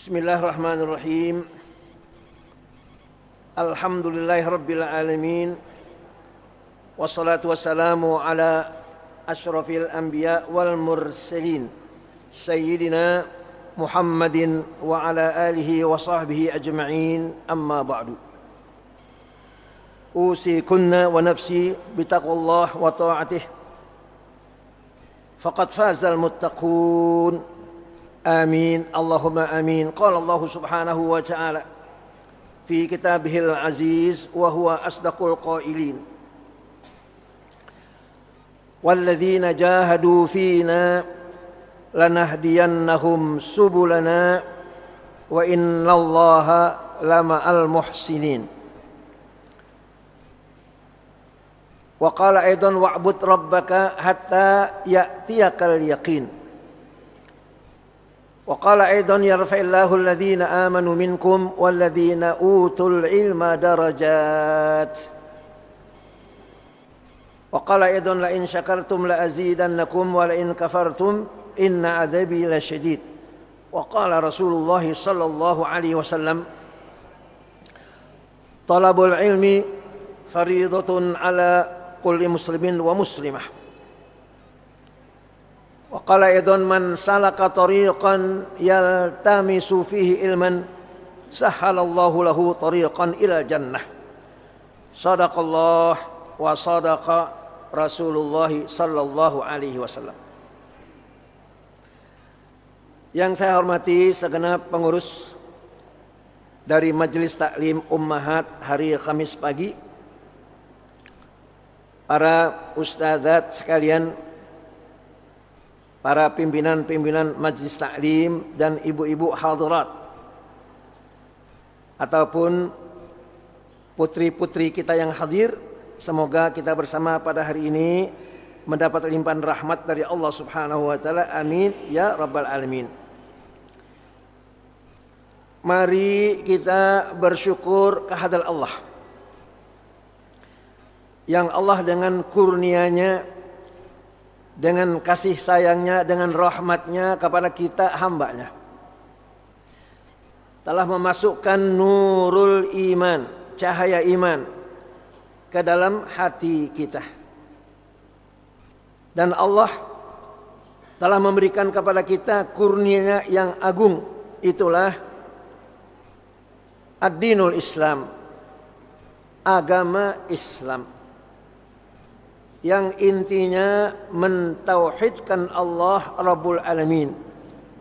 Bismillahirrahmanirrahim. Alhamdulillahirabbil alamin. Wassalatu wassalamu ala asyrafil anbiya wal mursalin sayyidina Muhammadin wa ala alihi wa sahbihi ajma'in. Amma ba'du. Usikunna wa nafsi bitaqwallah wa ta'atih. Faqad fazal muttaqun. Amin. Allahumma amin. Qala Allah subhanahu wa ta'ala fi kitabihil aziz wa huwa asdaqul qailin. Walladzina jahadu fina lanahdiyannahum subulana wa innallaha lama'al muhsinin. Wa qala aidan wa'bud rabbaka hatta ya'tiyakal yaqin. Wa qala aidan yarfa'illahu alladhina amanu minkum walladhina utul ilma darajat. Wa qala aidan la in syakartum la azidannakum wa la in kafartum inna adzabi lasyadid. Wa qala Rasulullah sallallahu alaihi wasallam talabul ilmi fariidatun ala kulli muslimin wa muslimah. Wa qala aidan man salaka tariqan yaltamisu fihi ilman sahhalallahu lahu tariqan ila jannah. Shadaqallah wa sadaqa Rasulullah sallallahu alaihi wasallam. Yang saya hormati segenap pengurus dari Majelis Taklim Ummahat hari Kamis pagi, para ustadzat sekalian, para pimpinan-pimpinan Majelis Taklim dan ibu-ibu hadirat ataupun putri-putri kita yang hadir, semoga kita bersama pada hari ini mendapat limpahan rahmat dari Allah Subhanahu wa taala. Amin ya rabbal alamin. Mari kita bersyukur kehadirat Allah yang Allah dengan kurnianya, dengan kasih sayangnya, dengan rahmatnya kepada kita hambanya telah memasukkan nurul iman, cahaya iman ke dalam hati kita. Dan Allah telah memberikan kepada kita kurnia yang agung, itulah ad-dinul Islam, agama Islam, yang intinya mentauhidkan Allah Rabbul Alamin.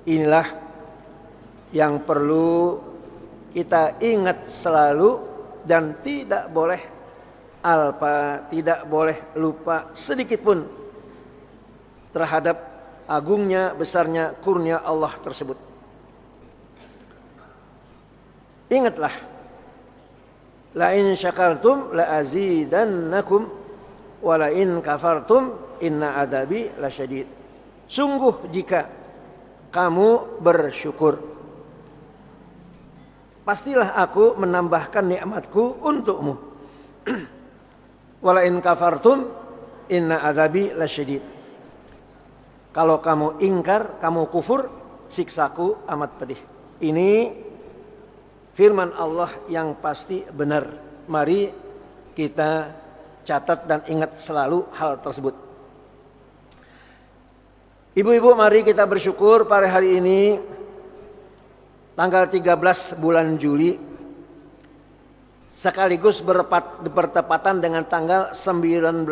Inilah yang perlu kita ingat selalu dan tidak boleh alpa, tidak boleh lupa sedikit pun terhadap agungnya, besarnya kurnia Allah tersebut. Ingatlah, la in syakartum la azidannakum wala in kafartum inna adabi lasyadid. Sungguh jika kamu bersyukur, pastilah aku menambahkan nikmatku untukmu. Wala in kafartum inna adabi lasyadid. Kalau kamu ingkar, kamu kufur, siksaku amat pedih. Ini firman Allah yang pasti benar. Mari kita catat dan ingat selalu hal tersebut. Ibu-ibu, mari kita bersyukur pada hari ini tanggal 13 bulan Juli sekaligus bertepatan dengan tanggal 19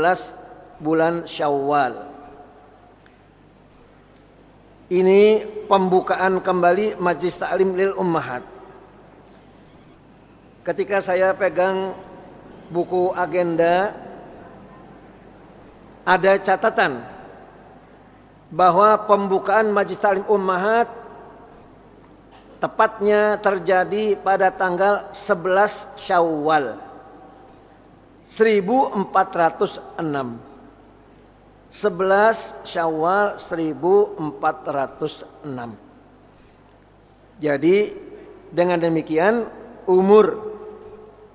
bulan Syawal. Ini pembukaan kembali Majelis Taklim lil Ummahat. Ketika saya pegang buku agenda, ada catatan bahwa pembukaan Majelis Taklim Ummahat tepatnya terjadi pada tanggal 11 Syawal 1406. 11 Syawal 1406. Jadi dengan demikian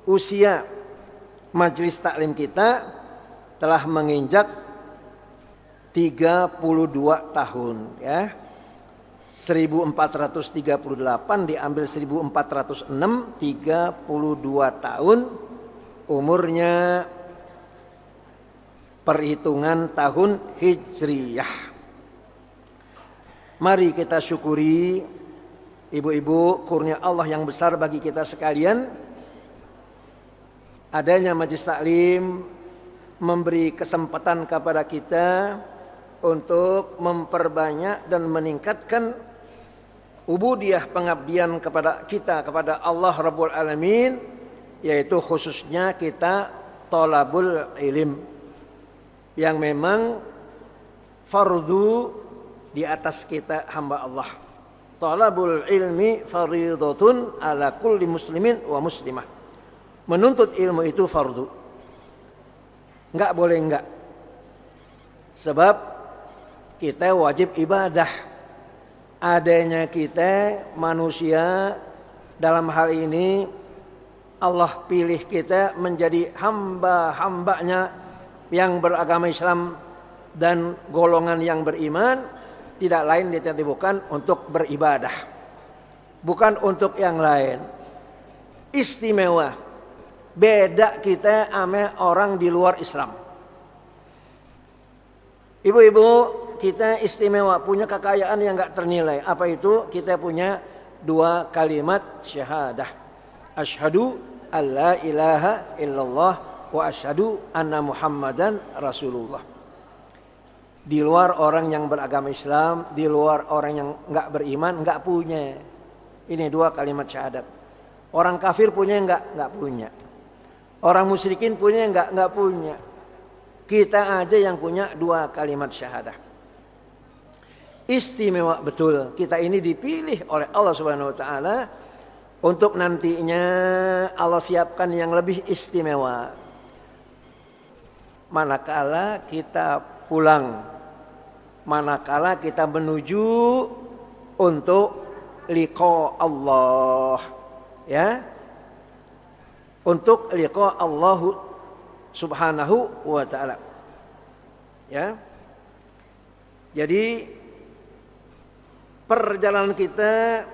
usia Majelis Taklim kita telah menginjak 32 tahun ya. 1438 diambil 1406, 32 tahun umurnya perhitungan tahun Hijriyah. Mari kita syukuri ibu-ibu kurnia Allah yang besar bagi kita sekalian. Adanya majelis taklim memberi kesempatan kepada kita untuk memperbanyak dan meningkatkan ubudiyah pengabdian kepada kita kepada Allah Rabbul Alamin, yaitu khususnya kita thalabul ilm yang memang fardu di atas kita hamba Allah. Thalabul ilmi fardhatun ala kulli muslimin wa muslimah. Menuntut ilmu itu fardu. Enggak boleh enggak. Sebab kita wajib ibadah. Adanya kita manusia dalam hal ini Allah pilih kita menjadi hamba-hambanya yang beragama Islam dan golongan yang beriman, tidak lain bukan untuk beribadah, bukan untuk yang lain. Istimewa, beda kita sama orang di luar Islam. Ibu-ibu, kita istimewa, punya kekayaan yang gak ternilai. Apa itu? Kita punya 2 kalimat syahadah. Asyhadu alla ilaha illallah wa asyhadu anna Muhammadan Rasulullah. Di luar orang yang beragama Islam, di luar orang yang enggak beriman, enggak punya. Ini 2 kalimat syahadat. Orang kafir punya enggak? Enggak punya. Orang musyrikin punya enggak? Enggak punya. Kita aja yang punya 2 kalimat syahadah. Istimewa betul. Kita ini dipilih oleh Allah Subhanahu wa taala untuk nantinya Allah siapkan yang lebih istimewa. Manakala kita pulang, manakala kita menuju untuk liqa Allah, ya, untuk liqa Allah Subhanahu wa taala, ya. Jadi perjalanan kita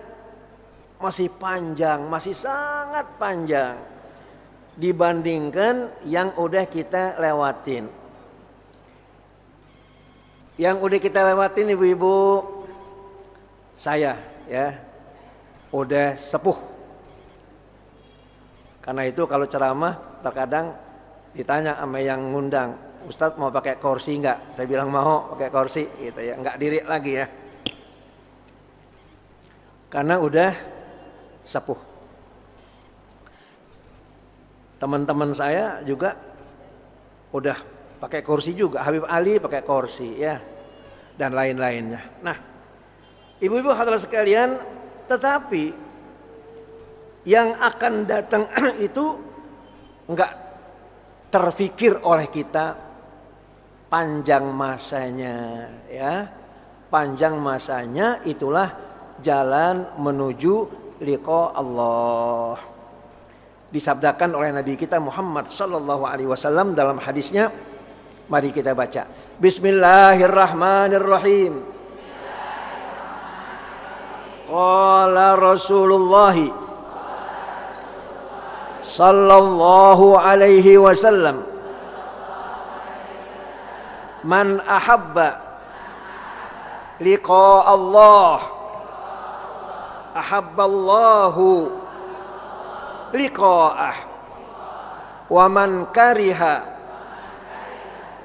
masih panjang, masih sangat panjang dibandingkan yang udah kita lewatin. Yang udah kita lewatin ibu-ibu, saya ya udah sepuh. Karena itu kalau ceramah terkadang ditanya sama yang ngundang, Ustadz mau pakai kursi enggak? Saya bilang mau pakai kursi gitu ya, enggak diri lagi ya. Karena udah sepuh. Teman-teman saya juga udah pakai kursi juga. Habib Ali pakai kursi ya, dan lain-lainnya. Nah, ibu-ibu hadirin sekalian, tetapi yang akan datang itu enggak terfikir oleh kita panjang masanya, ya. Panjang masanya itulah jalan menuju liqa Allah. Disabdakan oleh Nabi kita Muhammad sallallahu alaihi wasallam dalam hadisnya. Mari kita baca. Bismillahirrahmanirrahim. Qala Rasulullah sallallahu alaihi wasallam, man ahabba liqa Allah ahabballahu liqa'ah, wa man kariha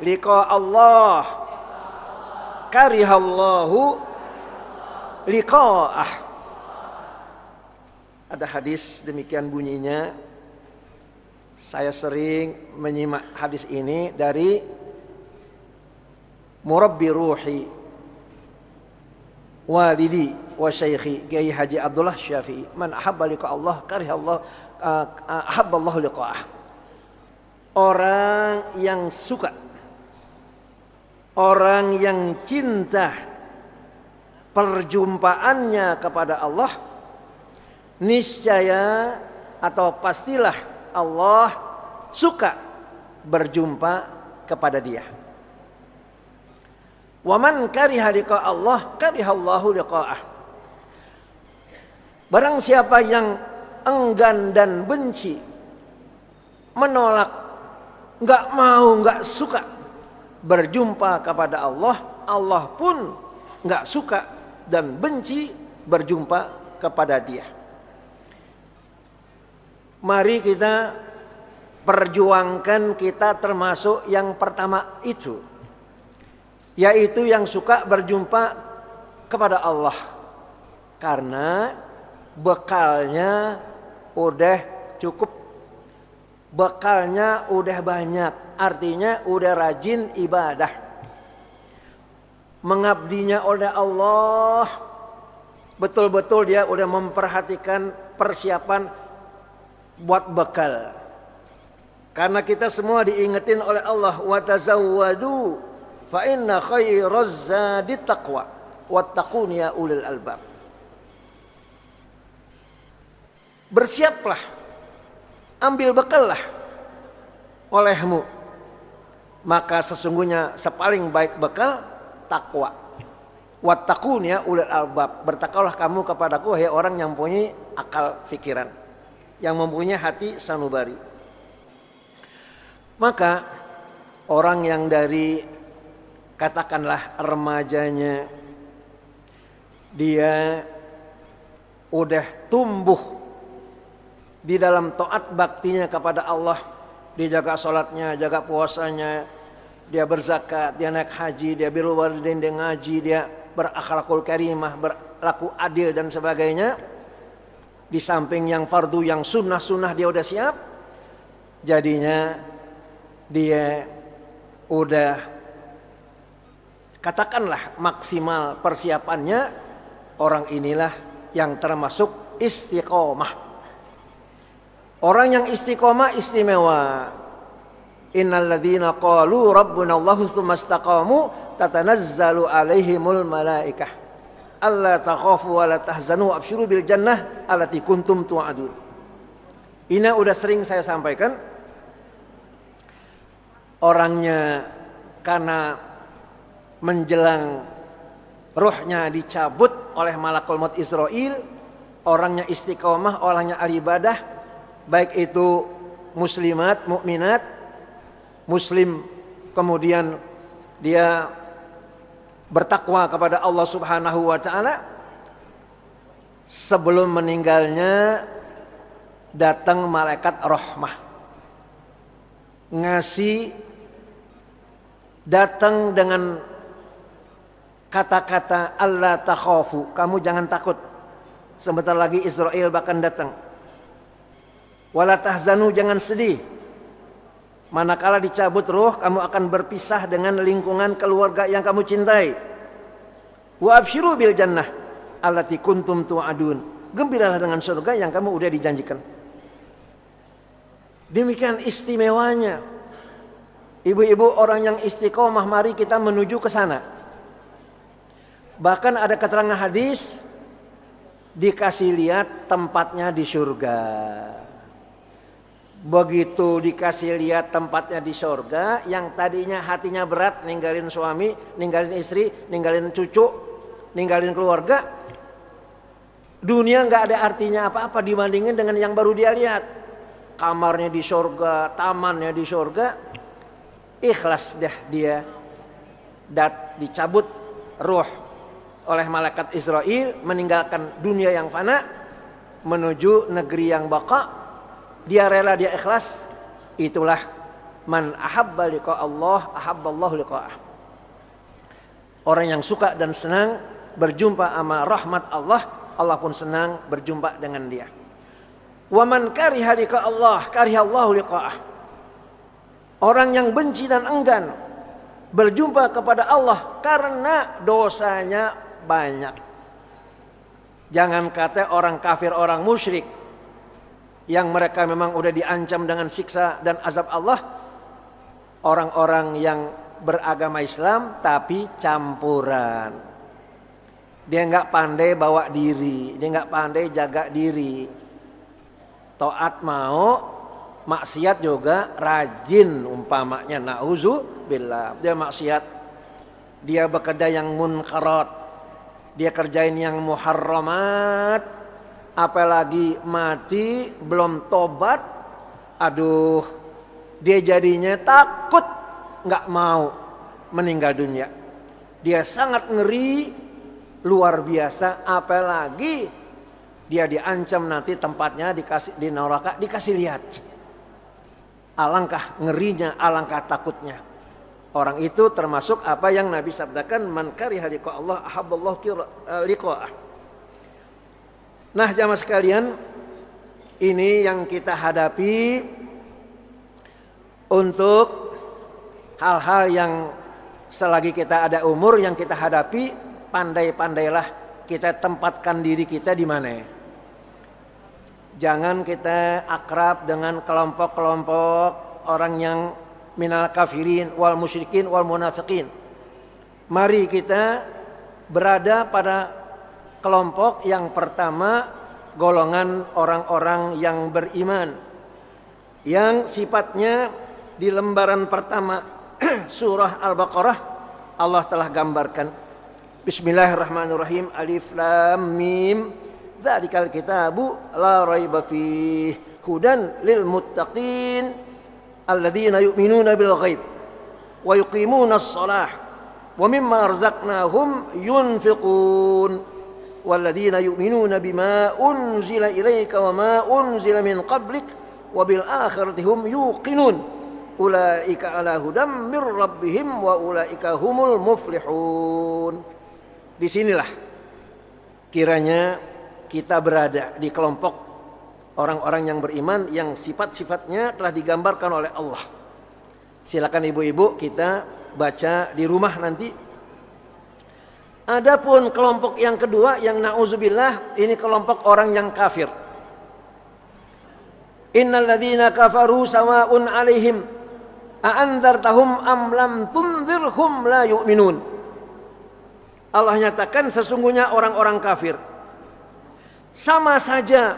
liqa Allah karihallahu liqa'ah. Ada hadis demikian bunyinya. Saya sering menyimak hadis ini dari murabbi ruhi walidi wa syaikhi Kiai Haji Abdullah Syafi'i, man ahabba liqa Allah karihallahu ahabballahu liqa'ah. Orang yang suka, orang yang cinta perjumpaannya kepada Allah, niscaya atau pastilah Allah suka berjumpa kepada dia. Wa man kariha liqa Allah karihallahu liqa'ah. Barang siapa yang enggan dan benci, menolak, nggak mau, nggak suka berjumpa kepada Allah, Allah pun nggak suka dan benci berjumpa kepada dia. Mari kita perjuangkan, kita termasuk yang pertama itu, yaitu yang suka berjumpa kepada Allah, karena bekalnya udah cukup, bekalnya udah banyak, artinya udah rajin ibadah, mengabdinya oleh Allah, betul-betul dia udah memperhatikan persiapan buat bekal. Karena kita semua diingetin oleh Allah, wa tazawwadu fa inna khairaz zadi taqwa wattaqun ya ulil albab. Bersiaplah, ambil bekallah olehmu, maka sesungguhnya sepaling baik bekal takwa. Wattaqun ya ulil albab, bertakwalah kamu kepadaku hai orang yang mempunyai akal fikiran, yang mempunyai hati sanubari. Maka orang yang dari katakanlah remajanya dia udah tumbuh di dalam taat baktinya kepada Allah, dia jaga sholatnya, jaga puasanya, dia berzakat, dia naik haji, dia birrul walidain, dia ngaji, dia berakhlakul karimah, berlaku adil dan sebagainya. Di samping yang fardu, yang sunnah-sunnah dia udah siap. Jadinya dia udah katakanlah maksimal persiapannya. Orang inilah yang termasuk istiqomah. Orang yang istiqomah istimewa. Innal ladzina qalu rabbuna Allahu tsumma istaqamu tatanazzalu alaihimul malaikah alla takhafu wa la tahzanu absyiru bil jannah allati kuntum tu'adun. Ini udah sering saya sampaikan. Orangnya karena menjelang ruhnya dicabut oleh malakul maut Israel, orangnya istiqomah, orangnya al-ibadah, baik itu muslimat, mukminat, muslim, kemudian dia bertakwa kepada Allah Subhanahu wa taala. Sebelum meninggalnya datang malaikat rahmah, ngasih, datang dengan kata-kata Allah takhafu, kamu jangan takut, sebentar lagi Israel bahkan datang. Wala tahzanu, jangan sedih, manakala dicabut ruh kamu akan berpisah dengan lingkungan keluarga yang kamu cintai. Wa absyiru bil jannah allati kuntum tu'adun, gembiralah dengan surga yang kamu udah dijanjikan. Demikian istimewanya ibu-ibu orang yang istiqomah. Mari kita menuju ke sana. Bahkan ada keterangan hadis dikasih lihat tempatnya di surga. Begitu dikasih lihat tempatnya di surga, yang tadinya hatinya berat ninggalin suami, ninggalin istri, ninggalin cucu, ninggalin keluarga, dunia nggak ada artinya apa-apa dibandingin dengan yang baru dia lihat. Kamarnya di surga, tamannya di surga, ikhlas dah dia. Dicabut ruh oleh malaikat Israel, meninggalkan dunia yang fana menuju negeri yang baqa. Dia rela, dia ikhlas. Itulah man ahabba liqa Allah ahabballahu liqa'ah. Orang yang suka dan senang berjumpa sama rahmat Allah, Allah pun senang berjumpa dengan dia. Wa man kariha liqa Allah karihallahu liqa'ah. Orang yang benci dan enggan berjumpa kepada Allah karena dosanya banyak. Jangan kata orang kafir, orang musyrik yang mereka memang udah diancam dengan siksa dan azab Allah. Orang-orang yang beragama Islam tapi campuran. Dia nggak pandai bawa diri, dia nggak pandai jaga diri. Taat mau, maksiat juga rajin umpamanya, na'udzubillah. Dia maksiat, dia bekerja yang munkarat, dia kerjain yang muharramat, apalagi mati belum tobat, aduh, dia jadinya takut, nggak mau meninggal dunia. Dia sangat ngeri, luar biasa, apalagi dia diancam nanti tempatnya dikasih di neraka, dikasih lihat. Alangkah ngerinya, alangkah takutnya. Orang itu termasuk apa yang Nabi sabdakan, man kariha liqa Allah ahabballahu liqa'ah. Nah, jamaah sekalian, ini yang kita hadapi untuk hal-hal yang selagi kita ada umur yang kita hadapi, pandai-pandailah kita tempatkan diri kita di mana. Jangan kita akrab dengan kelompok-kelompok orang yang minal kafirin wal musyrikin wal munafiqin. Mari kita berada pada kelompok yang pertama, golongan orang-orang yang beriman, yang sifatnya di lembaran pertama surah Al-Baqarah Allah telah gambarkan. Bismillahirrahmanirrahim. Alif Lam Mim. Dzalikal kitabu la raiba fihi hudan lil muttaqin alladzina yu'minuna bil ghaib wa yuqimuna as-shalah wa mimma razaqnahum yunfiqun walladzina yu'minuna bima unzila ilaika wa ma unzila min qablik wa bil akhirati hum yuqinun ulaika ala hudam mir rabbihim wa ulaika humul muflihun. Disinilah kiranya kita berada di kelompok orang-orang yang beriman yang sifat-sifatnya telah digambarkan oleh Allah. Silakan ibu-ibu kita baca di rumah nanti. Adapun kelompok yang kedua yang na'udzubillah, ini kelompok orang yang kafir. Innal ladzina kafaru sawa'un 'alaihim a'andzartahum am lam tunzirhum la yu'minun. Allah nyatakan sesungguhnya orang-orang kafir sama saja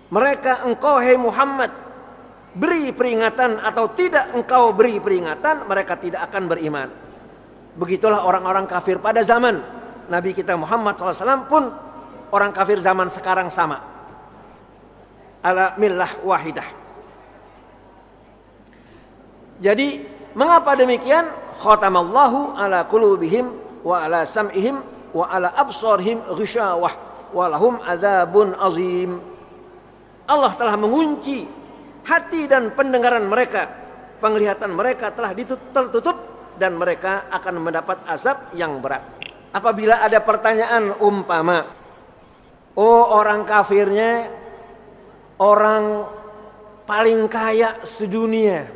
mereka engkau hai Muhammad beri peringatan atau tidak engkau beri peringatan, mereka tidak akan beriman. Begitulah orang-orang kafir pada zaman Nabi kita Muhammad SAW pun orang kafir zaman sekarang sama. Ala millah wahidah. Jadi mengapa demikian? Khatamallahu ala qulubihim wa ala sam'ihim wa ala absarihim ghishawah walahum adzabun azim. Allah telah mengunci hati dan pendengaran mereka, penglihatan mereka telah tertutup dan mereka akan mendapat azab yang berat. Apabila ada pertanyaan umpama, oh orang kafirnya orang paling kaya sedunia,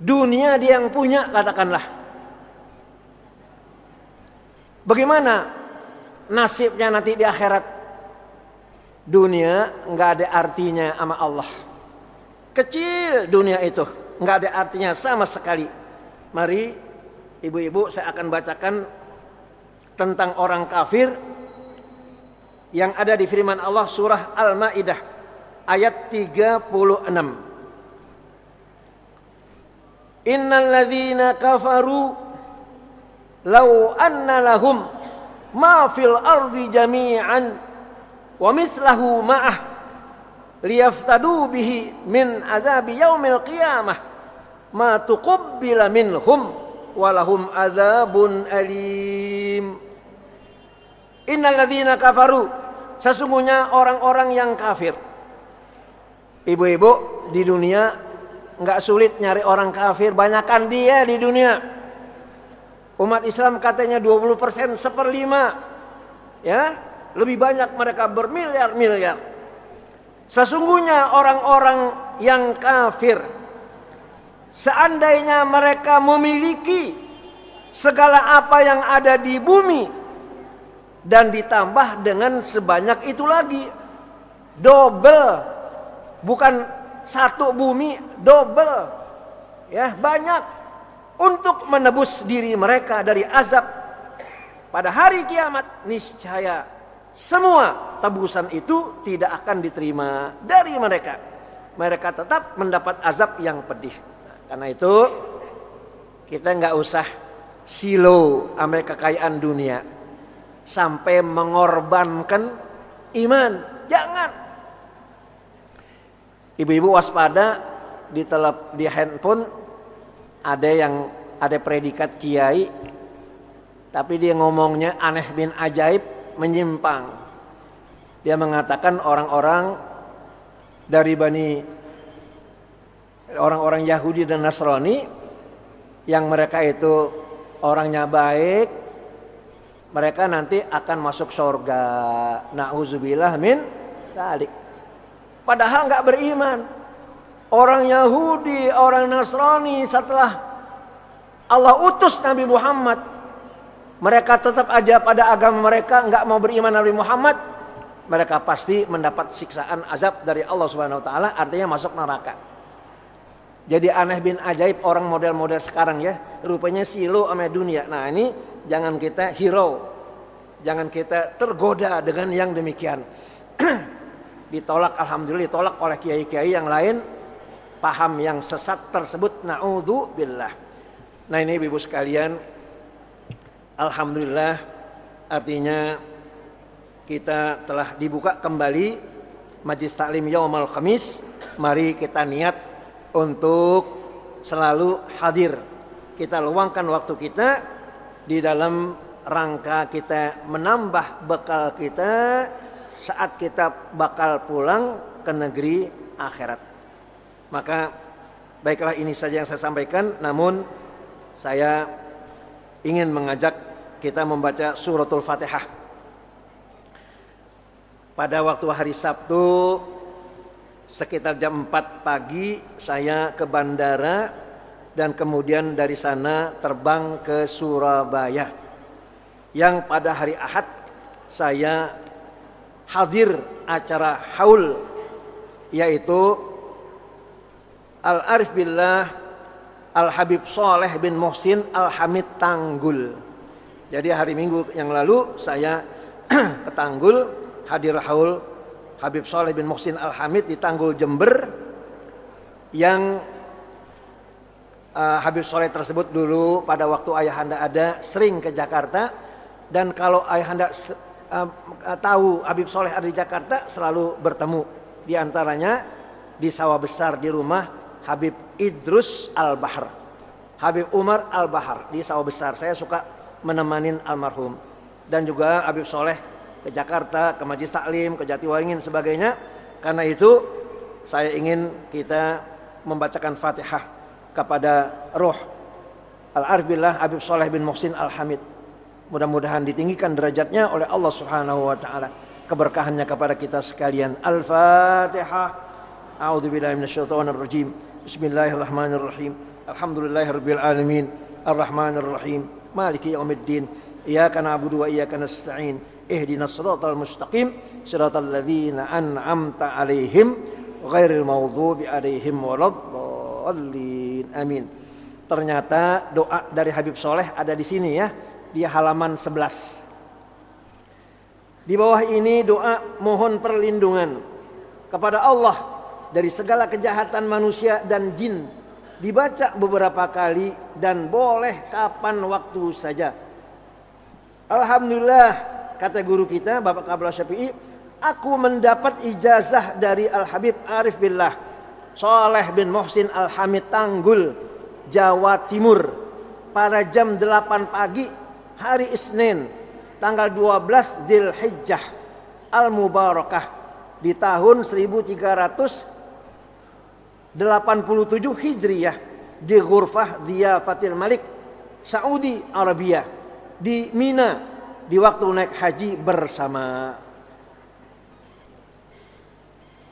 dunia dia yang punya, katakanlah, bagaimana nasibnya nanti di akhirat? Dunia nggak ada artinya sama Allah. Kecil dunia itu, nggak ada artinya sama sekali. Mari ibu-ibu saya akan bacakan tentang orang kafir yang ada di firman Allah surah Al-Maidah ayat 36. Innal ladzina kafaru law anna lahum ma fil ardi jami'an wa mislahu ma'ah liyaftadu bihi min adzabi yaumil qiyamah ma tuqabbila minhum walahum adzabun alim. Innal ladzina kafaru, sesungguhnya orang-orang yang kafir. Ibu-ibu, di dunia enggak sulit nyari orang kafir, banyakan dia di dunia. Umat Islam katanya 20%, 1/5. Ya, lebih banyak mereka bermiliar-miliar. Sesungguhnya orang-orang yang kafir, seandainya mereka memiliki segala apa yang ada di bumi dan ditambah dengan sebanyak itu lagi, double, bukan satu bumi, double, ya, banyak, untuk menebus diri mereka dari azab pada hari kiamat, niscaya semua tebusan itu tidak akan diterima dari mereka. Mereka tetap mendapat azab yang pedih. Karena itu kita nggak usah silo sama kekayaan dunia. sampai mengorbankan iman. Jangan. Ibu-ibu waspada, di handphone ada predikat kiai, tapi dia ngomongnya aneh bin ajaib, menyimpang. Dia mengatakan orang-orang dari orang-orang Yahudi dan Nasrani yang mereka itu orangnya baik, mereka nanti akan masuk surga. Na'udzubillah min dzalik. Padahal nggak beriman. Orang Yahudi, orang Nasrani setelah Allah utus Nabi Muhammad, mereka tetap aja pada agama mereka, nggak mau beriman Nabi Muhammad, mereka pasti mendapat siksaan azab dari Allah Subhanahu Wa Taala, artinya masuk neraka. Jadi aneh bin ajaib orang model-model sekarang ya, rupanya silo sama dunia. Nah ini jangan kita hero, jangan kita tergoda dengan yang demikian. Ditolak, alhamdulillah ditolak oleh kiai-kiai yang lain, paham yang sesat tersebut, na'udzubillah. Nah ini ibu sekalian, alhamdulillah, artinya kita telah dibuka kembali Majlis Taklim Yaumul Khamis. Mari kita niat untuk selalu hadir. Kita luangkan waktu kita di dalam rangka kita menambah bekal kita saat kita bakal pulang ke negeri akhirat. Maka baiklah, ini saja yang saya sampaikan. Namun saya ingin mengajak kita membaca suratul Fatihah. Pada waktu hari Sabtu sekitar jam 4 pagi saya ke bandara dan kemudian dari sana terbang ke Surabaya. Yang pada hari Ahad saya hadir acara haul, yaitu Al-Arif Billah Al-Habib Saleh bin Muhsin Al-Hamid Tanggul. Jadi hari Minggu yang lalu saya ke Tanggul, hadir haul Habib Saleh bin Muhsin Al-Hamid di Tanggul Jember. Yang Habib Saleh tersebut dulu pada waktu ayahanda ada sering ke Jakarta, dan kalau ayahanda tahu Habib Saleh ada di Jakarta selalu bertemu. Di antaranya di sawah besar di rumah Habib Idrus Al-Bahar, Habib Umar Al-Bahar di sawah besar. Saya suka menemanin almarhum. Dan juga Habib Saleh ke Jakarta, ke Majlis Taklim, ke Jatiwaringin sebagainya. Karena itu saya ingin kita membacakan Fatihah kepada roh Al-Arif Billah Habib Saleh bin Muhsin Al-Hamid. Mudah-mudahan ditinggikan derajatnya oleh Allah Subhanahu wa taala. Keberkahannya kepada kita sekalian. Al-Fatihah. A'udzubillahi minasyaitonir rajim. Bismillahirrahmanirrahim. Alhamdulillahirabbil alamin. Arrahmanirrahim. Maliki yaumiddin. Iyyaka na'budu wa iyyaka nasta'in. Ihdinas siratal mustaqim. Siratal ladzina an'amta 'alaihim ghairil maghdubi 'alaihim waladdallin. Amin. Ternyata doa dari Habib Saleh ada di sini ya, di halaman 11. Di bawah ini doa mohon perlindungan kepada Allah dari segala kejahatan manusia dan jin. Dibaca beberapa kali dan boleh kapan waktu saja. Alhamdulillah, kata guru kita Bapak Abdullah Syafi'i, aku mendapat ijazah dari Al-Habib Arif Billah Saleh bin Muhsin Al-Hamid Tanggul, Jawa Timur pada jam 8 pagi hari Isnin tanggal 12 Dzulhijjah Al-Mubarakah di tahun 1387 Hijriyah di Ghurfah Diyafatil Malik Saudi Arabia di Mina di waktu naik haji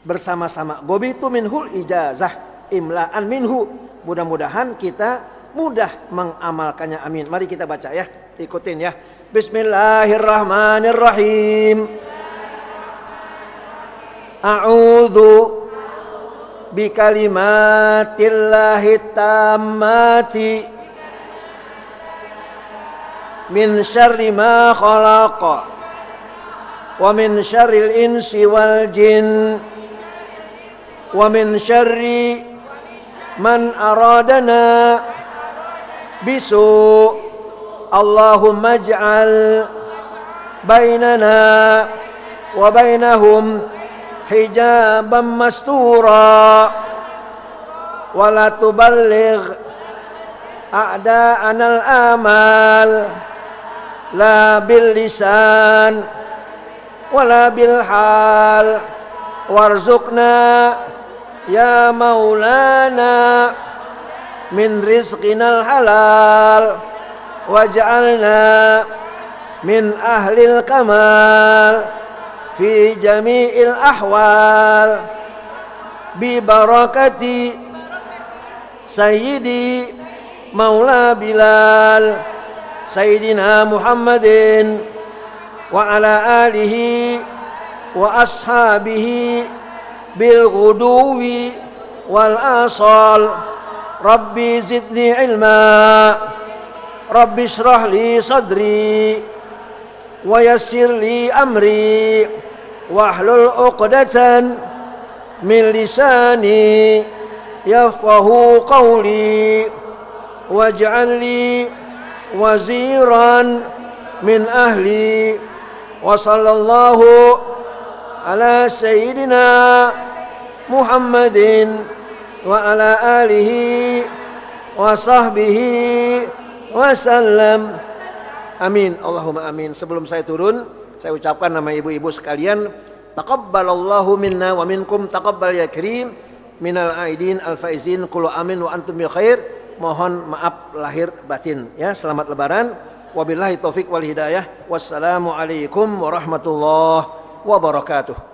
bersama-sama. Gobitu minhul ijazah imla'an minhu. Mudah-mudahan kita mudah mengamalkannya. Amin. Mari kita baca ya. Ikutin ya. Bismillahirrahmanirrahim. A'udzu bikalimatillahi tammati min syarri ma khalaqa wa min syarril insi wal jin wa min syarri man aradana bisu. Allahumma ij'al bainana wa bainahum hijaban mastura wa la tuballigh a'da'ana al-amal la bil lisan wala bil hal warzuqna ya maulana min rizqinal halal waj'alna min ahlil kamal fi jami'il ahwal bi barakati sayyidi maula Bilal sayyidina Muhammadin wa ala alihi wa ashabihi bil ghuduwi wal asal rabbi zidni ilma rabbi shrah li sadri wa yassir li amri wahlul 'uqdatan min lisani yafqahu qawli waj'al li waziran min ahli wa sallallahu ala sayyidina Muhammadin wa ala alihi wa sahbihi wa sallam. Amin, Allahumma amin. Sebelum saya turun, saya ucapkan nama ibu-ibu sekalian, taqabbalallahu minna wa minkum, taqabbal ya karim, minal aidin al-faizin, qulu amin wa antum bi khair. Mohon maaf lahir batin ya. Selamat lebaran. Wabillahi taufik wal hidayah. Wassalamualaikum warahmatullahi wabarakatuh.